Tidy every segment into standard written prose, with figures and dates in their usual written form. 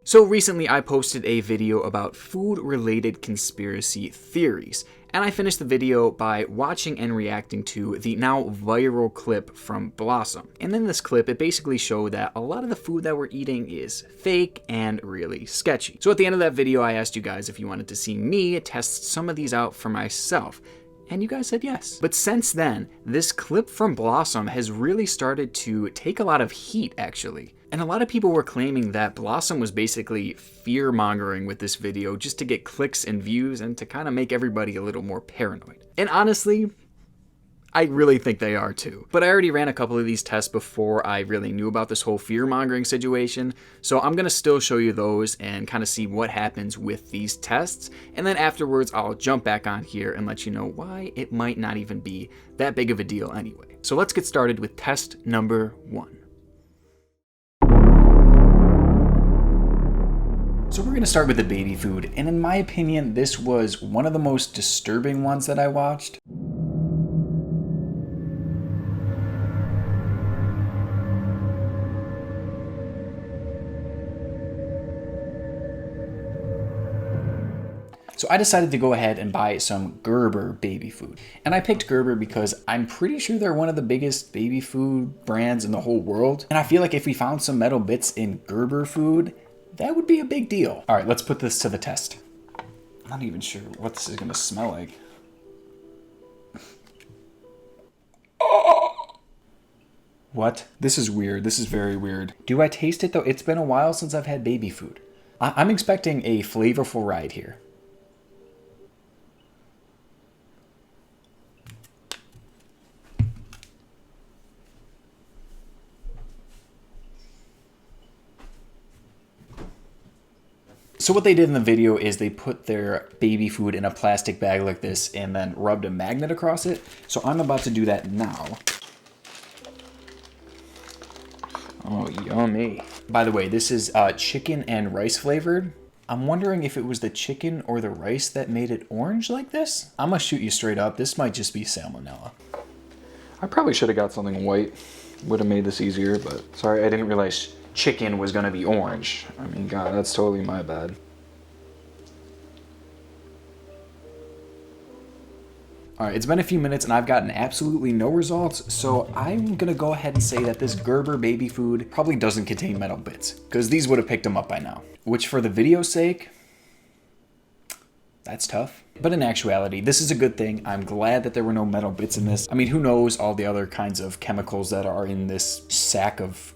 So recently I posted a video about food-related conspiracy theories, and I finished the video by watching and reacting to the now viral clip from Blossom. And in this clip, it basically showed that a lot of the food that we're eating is fake and really sketchy. So at the end of that video, I asked you guys if you wanted to see me test some of these out for myself. And you guys said yes. But since then, this clip from Blossom has really started to take a lot of heat, actually. And a lot of people were claiming that Blossom was basically fear-mongering with this video just to get clicks and views and to kind of make everybody a little more paranoid. And honestly, I really think they are too. But I already ran a couple of these tests before I really knew about this whole fear-mongering situation, so I'm gonna still show you those and kind of see what happens with these tests, and then afterwards I'll jump back on here and let you know why it might not even be that big of a deal anyway. So let's get started with test number 1. So we're going to start with the baby food, and in my opinion, this was one of the most disturbing ones that I watched. So I decided to go ahead and buy some Gerber baby food. And I picked Gerber because I'm pretty sure they're one of the biggest baby food brands in the whole world. And I feel like if we found some metal bits in Gerber food, that would be a big deal. All right, let's put this to the test. I'm not even sure what this is gonna smell like. What? This is weird. This is very weird. Do I taste it though? It's been a while since I've had baby food. I'm expecting a flavorful ride here. So what they did in the video is they put their baby food in a plastic bag like this and then rubbed a magnet across it. So I'm about to do that now. Oh, yummy. By the way, this is chicken and rice flavored. I'm wondering if it was the chicken or the rice that made it orange like this. I'm gonna shoot you straight up. This might just be salmonella. I probably should have got something white. Would have made this easier, but sorry, I didn't realize chicken was gonna be orange. I mean, God, that's totally my bad. All right, it's been a few minutes and I've gotten absolutely no results, so I'm gonna go ahead and say that this Gerber baby food probably doesn't contain metal bits, because these would have picked them up by now. Which, for the video's sake, that's tough. But in actuality, this is a good thing. I'm glad that there were no metal bits in this. I mean, who knows all the other kinds of chemicals that are in this sack of...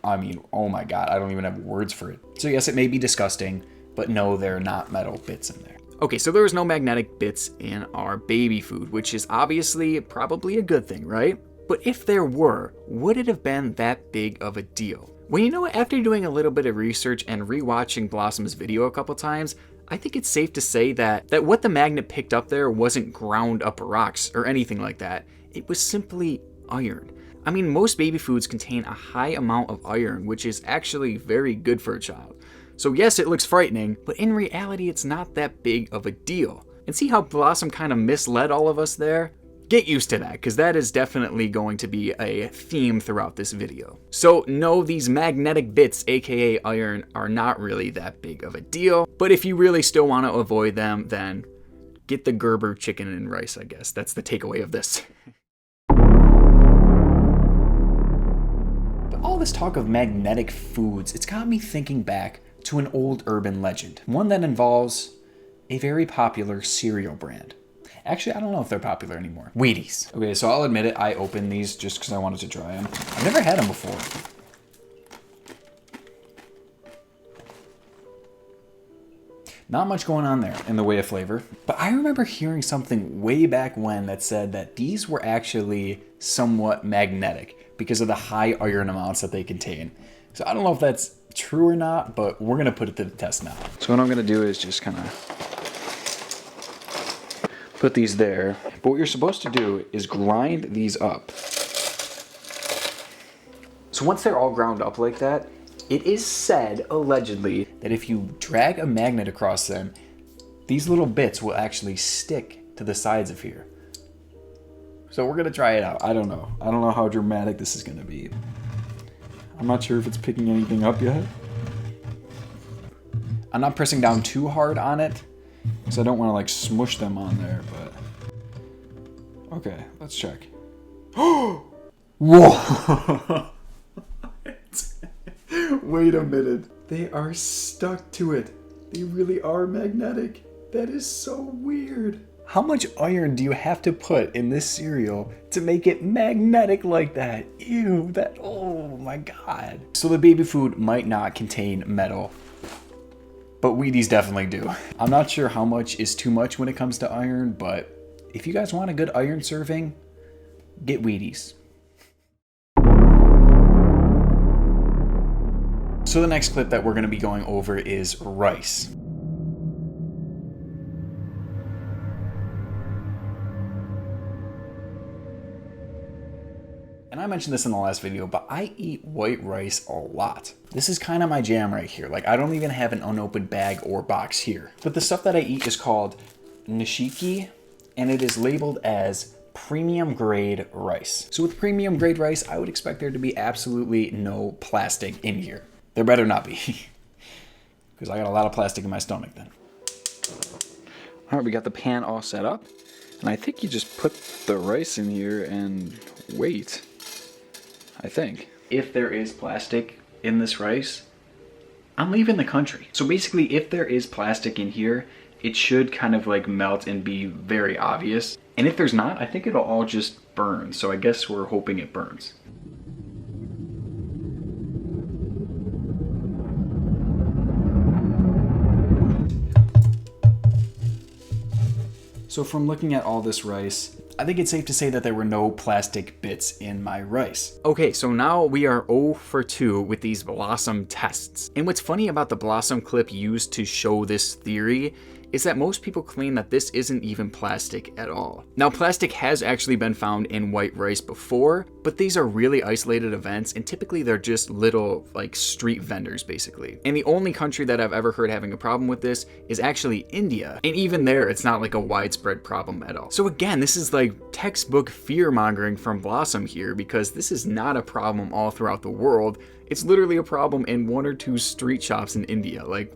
I mean, oh my God, I don't even have words for it. So yes, it may be disgusting, but no, there are not metal bits in there. Okay, so there was no magnetic bits in our baby food, which is obviously probably a good thing, right? But if there were, would it have been that big of a deal? Well, you know what, after doing a little bit of research and rewatching Blossom's video a couple times, I think it's safe to say that what the magnet picked up there wasn't ground up rocks or anything like that. It was simply iron. I mean, most baby foods contain a high amount of iron, which is actually very good for a child. So yes, it looks frightening, but in reality, it's not that big of a deal. And see how Blossom kind of misled all of us there? Get used to that, because that is definitely going to be a theme throughout this video. So no, these magnetic bits, aka iron, are not really that big of a deal, but if you really still want to avoid them, then get the Gerber chicken and rice, I guess. That's the takeaway of this. All this talk of magnetic foods, it's got me thinking back to an old urban legend, one that involves a very popular cereal brand. Actually, I don't know if they're popular anymore. Wheaties. Okay, so I'll admit it, I opened these just because I wanted to try them. I've never had them before. Not much going on there in the way of flavor, but I remember hearing something way back when that said that these were actually somewhat magnetic because of the high iron amounts that they contain. So I don't know if that's true or not, but we're gonna put it to the test now. So what I'm gonna do is just kind of put these there. But what you're supposed to do is grind these up. So once they're all ground up like that, it is said, allegedly, that if you drag a magnet across them, these little bits will actually stick to the sides of here. So we're gonna try it out. I don't know. I don't know how dramatic this is gonna be. I'm not sure if it's picking anything up yet. I'm not pressing down too hard on it because I don't want to like smush them on there, but okay, let's check. Whoa! Wait a minute. They are stuck to it. They really are magnetic. That is so weird. How much iron do you have to put in this cereal to make it magnetic like that? Ew, that, oh my God. So the baby food might not contain metal, but Wheaties definitely do. I'm not sure how much is too much when it comes to iron, but if you guys want a good iron serving, get Wheaties. So the next clip that we're gonna be going over is rice. And I mentioned this in the last video, but I eat white rice a lot. This is kind of my jam right here. Like, I don't even have an unopened bag or box here. But the stuff that I eat is called nishiki, and it is labeled as premium grade rice. So with premium grade rice, I would expect there to be absolutely no plastic in here. There better not be, because I got a lot of plastic in my stomach then. All right, we got the pan all set up. And I think you just put the rice in here and wait. I think. If there is plastic in this rice, I'm leaving the country. So basically, if there is plastic in here, it should kind of like melt and be very obvious. And if there's not, I think it'll all just burn. So I guess we're hoping it burns. So from looking at all this rice, I think it's safe to say that there were no plastic bits in my rice. Okay, so now we are 0 for 2 with these Blossom tests. And what's funny about the Blossom clip used to show this theory is that most people claim that this isn't even plastic at all. Now, plastic has actually been found in white rice before, but these are really isolated events, and typically they're just little, like, street vendors, basically. And the only country that I've ever heard having a problem with this is actually India. And even there, it's not like a widespread problem at all. So again, this is like textbook fear-mongering from Blossom here, because this is not a problem all throughout the world. It's literally a problem in 1 or 2 street shops in India. Like,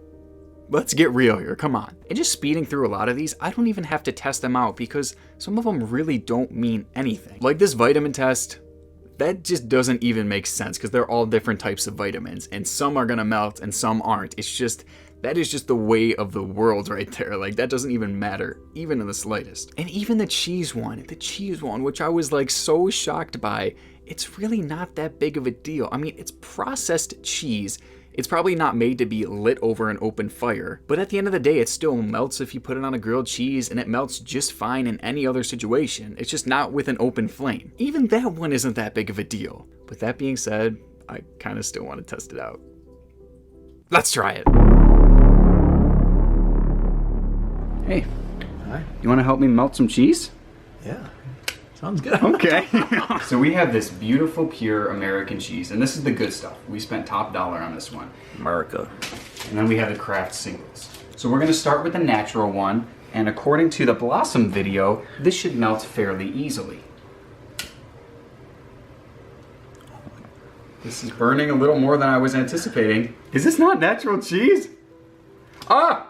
let's get real here, come on. And just speeding through a lot of these, I don't even have to test them out because some of them really don't mean anything. Like this vitamin test, that just doesn't even make sense because they're all different types of vitamins and some are gonna melt and some aren't. It's just, that is just the way of the world right there. Like that doesn't even matter, even in the slightest. And even the cheese one, which I was like so shocked by, it's really not that big of a deal. I mean, it's processed cheese. It's probably not made to be lit over an open fire, but at the end of the day, it still melts if you put it on a grilled cheese, and it melts just fine in any other situation. It's just not with an open flame. Even that one isn't that big of a deal. But that being said, I kind of still want to test it out. Let's try it. Hey, Hi. you want to help me melt some cheese? Yeah. Sounds good. Okay. So we have this beautiful pure American cheese, and this is the good stuff. We spent top dollar on this one. America. And then we have the Kraft singles. So we're gonna start with the natural one, and according to the Blossom video, this should melt fairly easily. This is burning a little more than I was anticipating. Is this not natural cheese? Ah!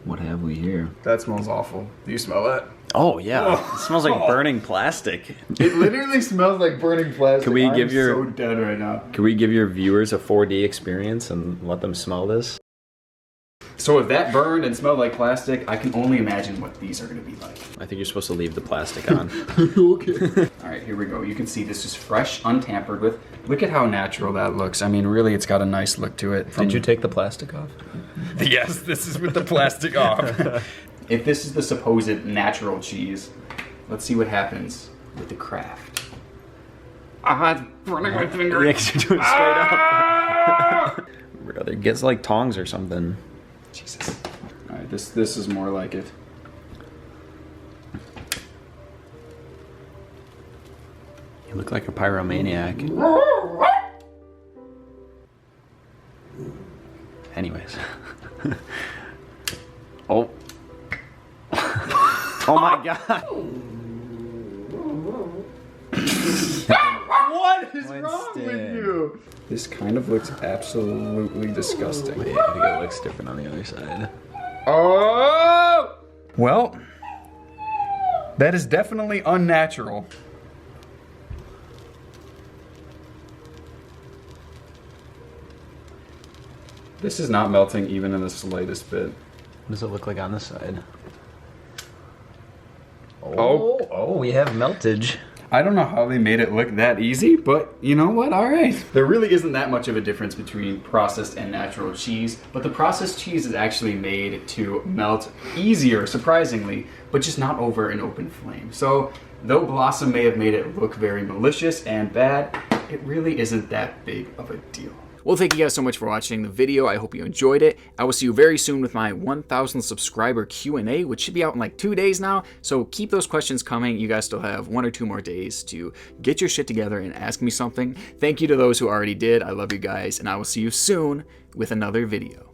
What have we here? That smells awful. Do you smell that? Oh yeah, it smells like burning plastic. It literally smells like burning plastic. Can we give so dead right now. Can we give your viewers a 4D experience and let them smell this? So if that burned and smelled like plastic, I can only imagine what these are gonna be like. I think you're supposed to leave the plastic on. Okay. All right, here we go. You can see this is fresh, untampered with. Look at how natural that looks. I mean, really, it's got a nice look to it. Did you take the plastic off? Yes, this is with the plastic off. If this is the supposed natural cheese, let's see what happens with the Kraft. Ah, it's burning my finger. Yeah, 'cause you're doing it straight up. Brother, gets like tongs or something. Jesus. All right, this is more like it. You look like a pyromaniac. Anyways. Oh. Oh my god. What is wrong with Winston. you? This kind of looks absolutely disgusting. Wait, I think it looks different on the other side. Oh! Well, that is definitely unnatural. This is not melting even in the slightest bit. What does it look like on the side? Oh. We have meltage. I don't know how they made it look that easy, but you know what? All right. There really isn't that much of a difference between processed and natural cheese, but the processed cheese is actually made to melt easier, surprisingly, but just not over an open flame. So though Blossom may have made it look very malicious and bad, it really isn't that big of a deal. Well, thank you guys so much for watching the video. I hope you enjoyed it. I will see you very soon with my 1,000 subscriber Q&A, which should be out in like 2 days now. So keep those questions coming. You guys still have 1 or 2 more days to get your shit together and ask me something. Thank you to those who already did. I love you guys, and I will see you soon with another video.